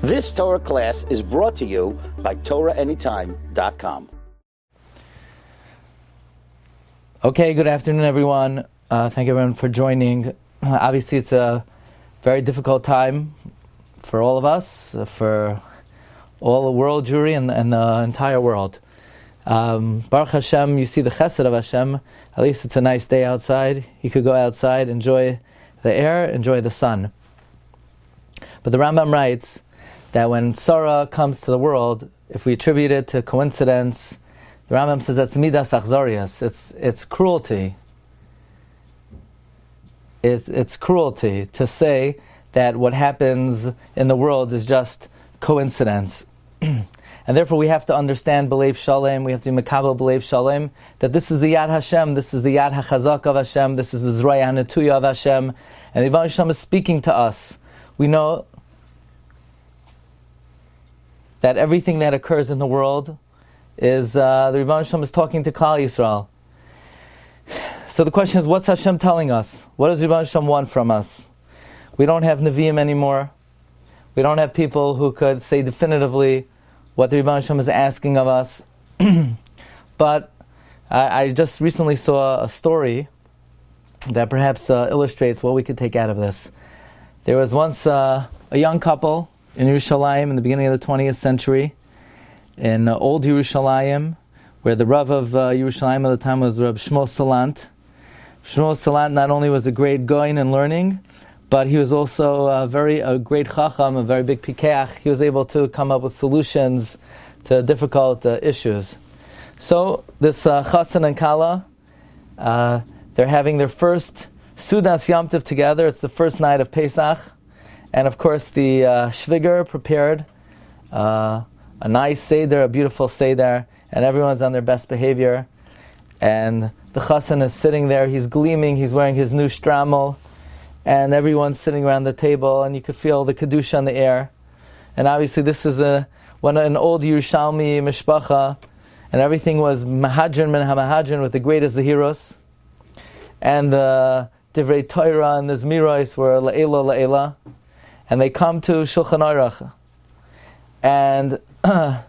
This Torah class is brought to you by TorahAnytime.com. Okay, good afternoon, everyone. Thank everyone for joining. Obviously, it's a very difficult time for all of us, for all the world Jewry and the entire world. Baruch Hashem, you see the chesed of Hashem. At least it's a nice day outside. You could go outside, enjoy the air, enjoy the sun. But the Rambam writes that when Sarah comes to the world, if we attribute it to coincidence, the Rambam says that's midas achzorius. It's cruelty. It's cruelty to say that what happens in the world is just coincidence. And therefore we have to understand B'leiv Shalem, we have to be Mekabel B'leiv Shalem, that this is the Yad Hashem, this is the Yad HaChazak of Hashem, this is the Zroya HaNetuya of Hashem, and the Rebbeinu Shalom is speaking to us. We know that everything that occurs in the world is, the Rebbeinu Shalom is talking to Klal Yisrael. So the question is, what's Hashem telling us? What does Rebbeinu Shalom want from us? We don't have Nevi'im anymore. We don't have people who could say definitively what the Rebbeinu Shalom is asking of us. But I just recently saw a story that perhaps illustrates what we could take out of this. There was once a young couple in Yerushalayim in the beginning of the 20th century, in old Yerushalayim, where the Rav of Yerushalayim at the time was Rabbi Shmuel Salant. Shmuel Salant not only was a great goyin in learning, but he was also a great chacham, a very big pikeach. He was able to come up with solutions to difficult issues. So this chassan and kala, they're having their first Sudas Yom Tov together. It's the first night of Pesach. And of course the shviger prepared a nice seder, a beautiful seder, and everyone's on their best behavior. And the chassan is sitting there, he's gleaming, he's wearing his new Straimel, and everyone's sitting around the table, and you could feel the kedusha in the air. And obviously this is an old Yerushalmi mishpacha, and everything was mahadrin min ha-mahadrin with the greatest zahiros. And the divrei Torah and the zmiros were la'ela la'ela. And they come to Shulchan Aruch, and the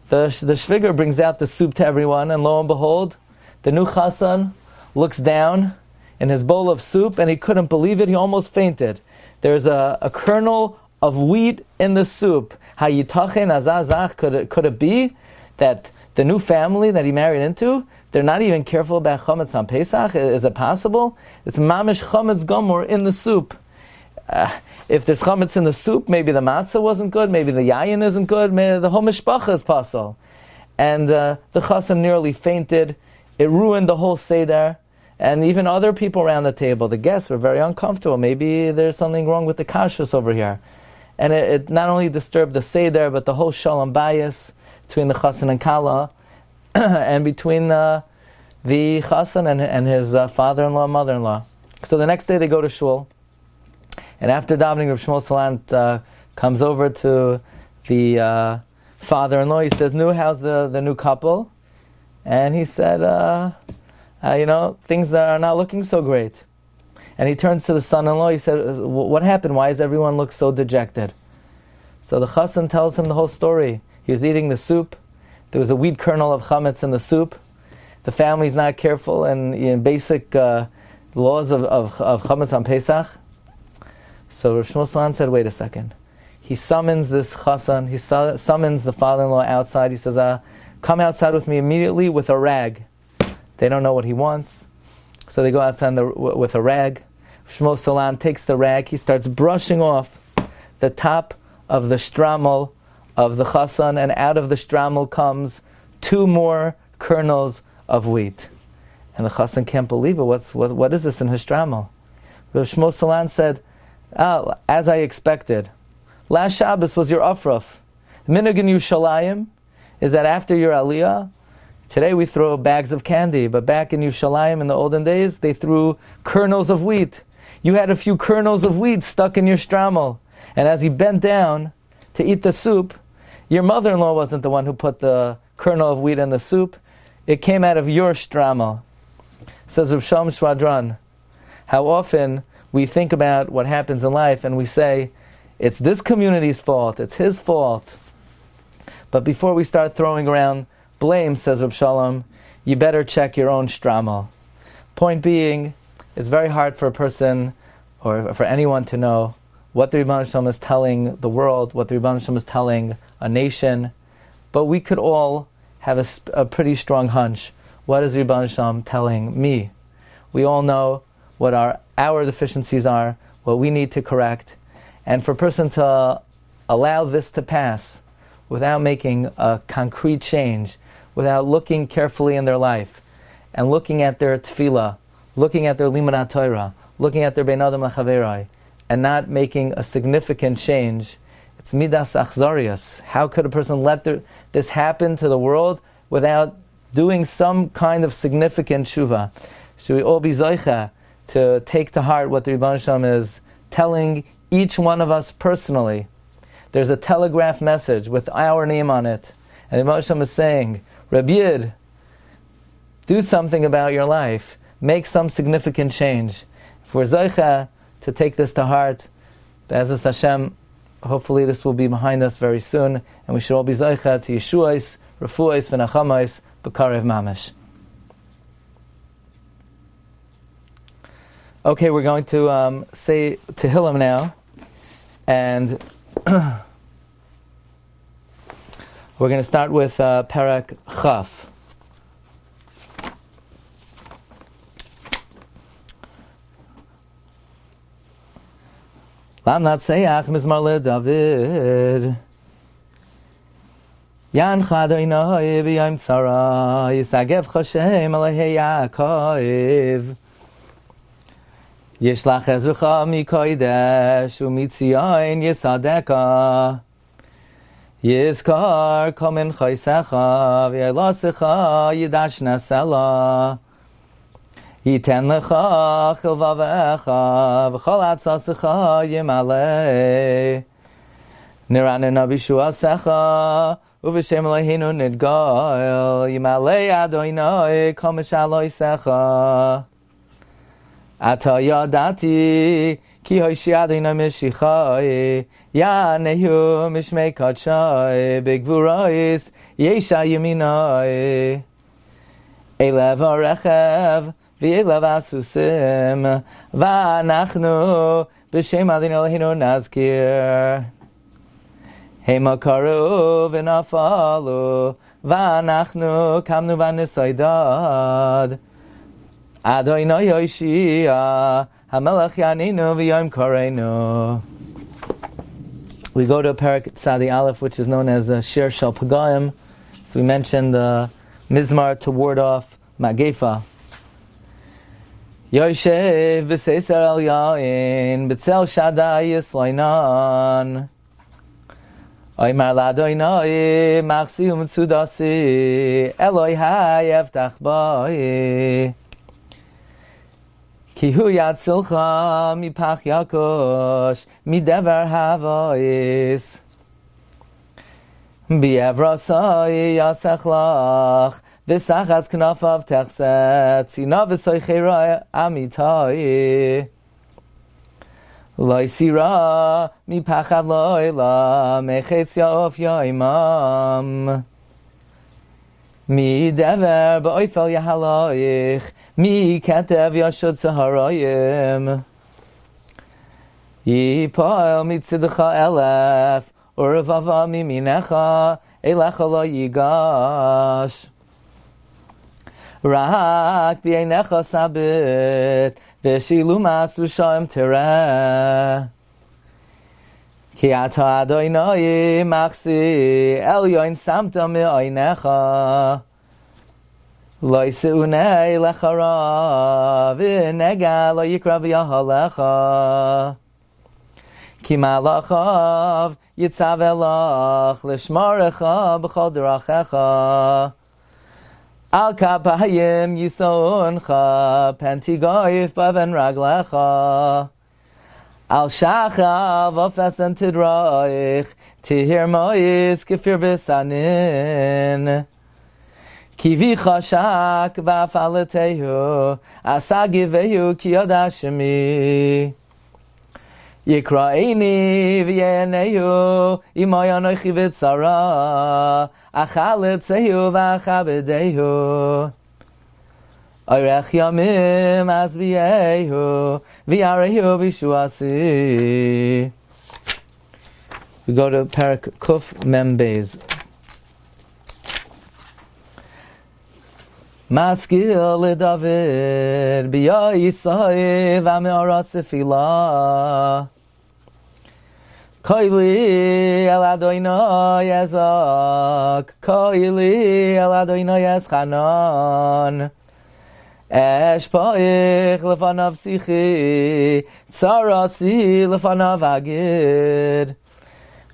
shviger brings out the soup to everyone, and lo and behold, the new chassan looks down in his bowl of soup, and he couldn't believe it. He almost fainted. There's a kernel of wheat in the soup. Hayitachen azazach, could it be that the new family that he married into, they're not even careful about chametz on Pesach? Is it possible? It's mamish chametz gomor in the soup. If there's chametz in the soup, maybe the matzah wasn't good, maybe the yayin isn't good, maybe the whole mishpacha is pasul. And the chassan nearly fainted. It ruined the whole seder. And even other people around the table, the guests, were very uncomfortable. Maybe there's something wrong with the kashrus over here. And it not only disturbed the seder, but the whole shalom bayis between the chassan and kala, and between the chassan and his father-in-law and mother-in-law. So the next day they go to shul. And after davening, Rav Shmuel Salant comes over to the father-in-law. He says, how's the new couple? And he said, things are not looking so great. And he turns to the son-in-law. He said, what happened? Why does everyone look so dejected? So the chassan tells him the whole story. He was eating the soup. There was a wheat kernel of chametz in the soup. The family's not careful in basic laws of chametz on Pesach. So Rav Shmuel Salant said, wait a second. He summons this chassan, he summons the father-in-law outside. He says, come outside with me immediately with a rag. They don't know what he wants. So they go outside with a rag. Shmuel Salant takes the rag, he starts brushing off the top of the Straimel of the chassan, and out of the Straimel comes 2 more kernels of wheat. And the chassan can't believe it. What is this in his Straimel? Rav Shmuel Salant said, as I expected. Last Shabbos was your Afraf. Minhag in Yerushalayim is that after your Aliyah, today we throw bags of candy, but back in Yerushalayim in the olden days, they threw kernels of wheat. You had a few kernels of wheat stuck in your Straimel. And as he bent down to eat the soup, your mother-in-law wasn't the one who put the kernel of wheat in the soup. It came out of your Straimel. Says Rav Shalom Shvadran, how often we think about what happens in life and we say, It's this community's fault. It's his fault. But before we start throwing around blame, says Reb Shalom, you better check your own Straimel. Point being, it's very hard for a person or for anyone to know what the Rebbeinu Shalom is telling the world, what the Rebbeinu Shalom is telling a nation. But we could all have a pretty strong hunch. What is the Rebbeinu Shalom telling me? We all know what our deficiencies are, what we need to correct. And for a person to allow this to pass without making a concrete change, without looking carefully in their life, and looking at their tefillah, looking at their limud Torah, looking at their bein adam lechaverai, and not making a significant change, it's midas achzarias. How could a person let this happen to the world without doing some kind of significant tshuva? Should we all be zoicha to take to heart what the Rebbeinu Shalom is telling each one of us personally? There's a telegraph message with our name on it, and the Rebbeinu Shalom is saying, Rabbi, do something about your life. Make some significant change. If we're zoicha to take this to heart, Be'ezus Hashem, hopefully this will be behind us very soon, and we should all be zoicha to Yeshuais, Refuais, V'nachamais, B'karev Mamash. Okay, we're going to say Tehillim now, and we're going to start with Perek Chaf. Lam Natsayach Mizmar LeDavid Yan Chadonai B'Yom Tzara Yisagev Chashem Alehei Yaakov Yishlach Ezrecha Mikodesh Umitzion Yisadeka Yizkar Komin Chaysecha V'Yelasecha Yidash Nasela Yiten Lecha Chilvavecha V'Chol Atzasecha Yimalei Niranena B'Shuasecha Uv'Shem Eloheinu Nidgael Yimalei Adonai Komish Aloisecha Ata Yadati Ki Hoshi Adonai Mishichai Yanehu Mishmei Kachai B'Gvurais Yesha Yeminai Elev Arechev V'elev Asusim V'anachnu B'Shem Adonai Eloheinu Nazkir Hema Karu V'nafalu V'anachnu Kamnu V'nisaydad Adonai Yoshia Hamelach Yaninu V'yom Koreinu. We go to Perek Tzadi Aleph, which is known as Shiur Shel Pagayim. So we mentioned Mizmar to ward off Magefa. Yoshev b'seiser el yain b'tzel Shaddai Yisleinan Oymar l'Adonai machsi u'mitzudasi Eloi hayeftach bai Ki hu yatzilcha mipach yakosh midever havais B'evrasai yasech lach V'sachas knafav techset Tzina v'soichera amitai Loi sira mipachad loila Mechetz yaof yaimam Mi dever ba'oifel yahaloich Mi ketev yashod saharayim Yipoel mitzidcha elef Urvava miminecha Elecha lo yigash Rak b'einecha sabit V'shilumas v'shoim tereh Ki ata Adonai machsi Elyon samta mi'oinecha Lo yis'unei lechara V'nega lo yikra v'yahalecha Ki malachav yitzav elach L'shmarecha b'chol derachecha Al kapayim yisoncha Pantigoyif baven raglecha Al shachav ofesen tidraich Tihir mois kefir v'sanin Kivi chashak v'afaletehu Asa givehu ki yodashemi Yikra'ini v'yenehu imay anochi v'tzara achaletzehu v'achabedehu Oirech yamim azbiyehu v'yarehu v'shuasi. We go to Parak Kuf Mem Beis. Maskil leDavid b'ya Yisai v'ame'ara sefila Koili el Adonai ezak Koili el Adonai ezchanan Eshpaich lefanav sichi Tzarasi lefanav agid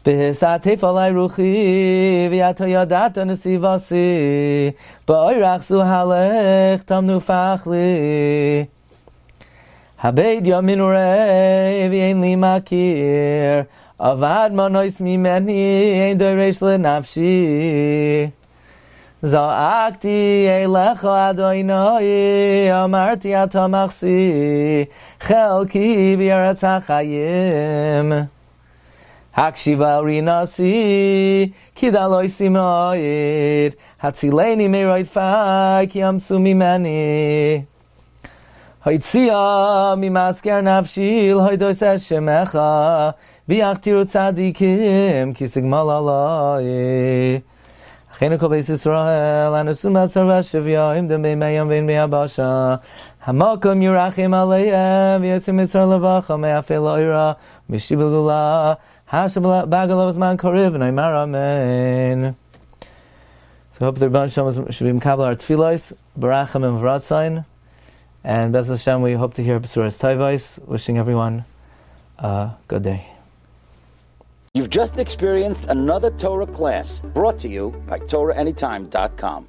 B'hisatef alai ruchi V'yato yadata nesivasi Ba'oirach zu halech Tamnu fachli Habeid yamin urei V'yein li makir Avad manois mimeni Ein doiresh lenafshi Za'akti eilecha Adonai Amarti ata machsi Chelki b'aretz hachayim Hakshiva rinasi Kidaloi simoid Hatzileni meroid fai Ki amsu mimeni Hoitzia mimasker nafshil Hoidos eshemecha V'yachtiru tzadikim Ki sigmal alai Achenu kol beis Yisrael, anusu matzor v'ashevyoim, demei meyam v'in me'abasha. Hamakom yurachim aleihem, v'yosim Yisrael levacha, me'afei lo'ira, mishibel gula, hashem b'agalav zman koriv, v'noimar amen. So I hope the Rebbe Shalom should be mekabel our tefillos, barachim and v'ratzain, and Bez Hashem we hope to hear Besuras Tovos. Wishing everyone a good day. You've just experienced another Torah class brought to you by TorahAnytime.com.